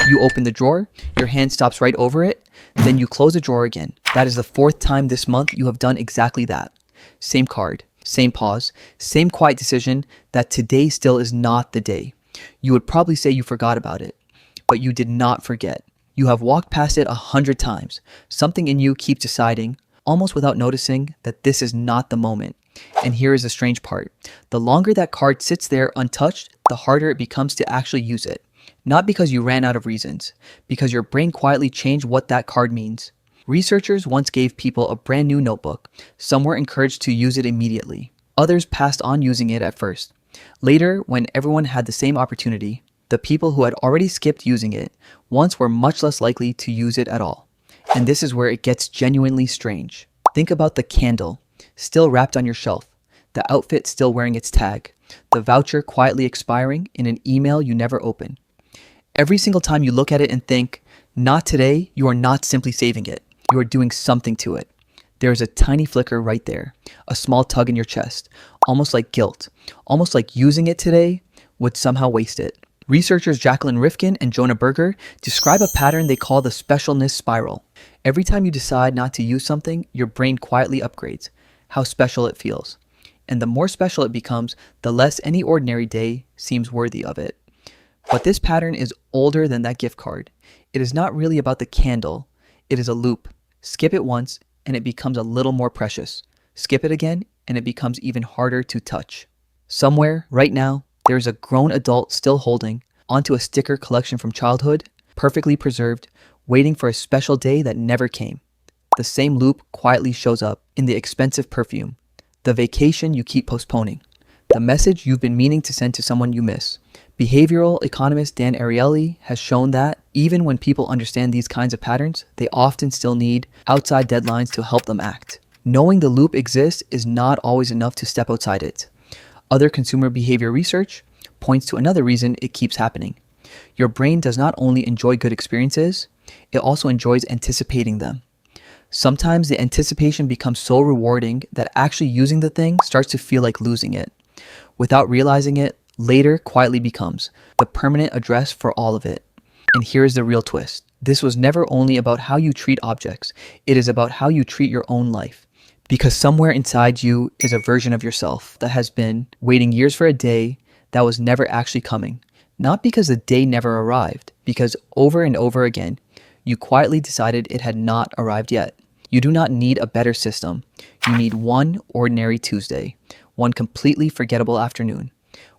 You open the drawer, your hand stops right over it, then you close the drawer again. That is the 4th time this month you have done exactly that. Same card, same pause, same quiet decision that today still is not the day. You would probably say you forgot about it, but you did not forget. You have walked past it 100 times. Something in you keeps deciding, almost without noticing, that this is not the moment. And here is the strange part. The longer that card sits there untouched, the harder it becomes to actually use it. Not because you ran out of reasons, because your brain quietly changed what that card means. Researchers once gave people a brand new notebook. Some were encouraged to use it immediately. Others passed on using it at first. Later, when everyone had the same opportunity, the people who had already skipped using it once were much less likely to use it at all. And this is where it gets genuinely strange. Think about the candle, still wrapped on your shelf, the outfit still wearing its tag, the voucher quietly expiring in an email you never open. Every single time you look at it and think, not today, you are not simply saving it. You are doing something to it. There is a tiny flicker right there, a small tug in your chest, almost like guilt, almost like using it today would somehow waste it. Researchers Jacqueline Rifkin and Jonah Berger describe a pattern they call the Specialness Spiral. Every time you decide not to use something, your brain quietly upgrades how special it feels. And the more special it becomes, the less any ordinary day seems worthy of it. But this pattern is older than that gift card. It is not really about the candle. It is a loop. Skip it once, and it becomes a little more precious. Skip it again, and it becomes even harder to touch. Somewhere, right now, there is a grown adult still holding onto a sticker collection from childhood, perfectly preserved, waiting for a special day that never came. The same loop quietly shows up in the expensive perfume, the vacation you keep postponing, the message you've been meaning to send to someone you miss. Behavioral economist Dan Ariely has shown that even when people understand these kinds of patterns, they often still need outside deadlines to help them act. Knowing the loop exists is not always enough to step outside it. Other consumer behavior research points to another reason it keeps happening. Your brain does not only enjoy good experiences, it also enjoys anticipating them. Sometimes the anticipation becomes so rewarding that actually using the thing starts to feel like losing it. Without realizing it, later quietly becomes the permanent address for all of it. And here's the real twist. This was never only about how you treat objects. It is about how you treat your own life. Because somewhere inside you is a version of yourself that has been waiting years for a day that was never actually coming. Not because the day never arrived, because over and over again, you quietly decided it had not arrived yet. You do not need a better system. You need one ordinary Tuesday, one completely forgettable afternoon,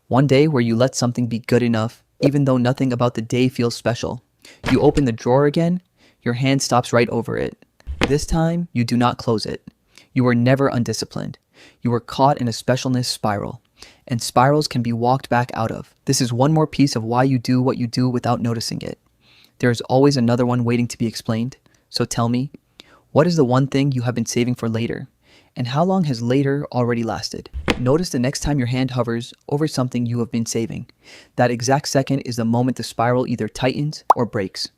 one day where you let something be good enough, even though nothing about the day feels special. You open the drawer again, your hand stops right over it. This time, you do not close it. You were never undisciplined. You were caught in a specialness spiral, and spirals can be walked back out of. This is one more piece of why you do what you do without noticing it. There is always another one waiting to be explained. So tell me, what is the one thing you have been saving for later? And how long has later already lasted? Notice the next time your hand hovers over something you have been saving. That exact second is the moment the spiral either tightens or breaks.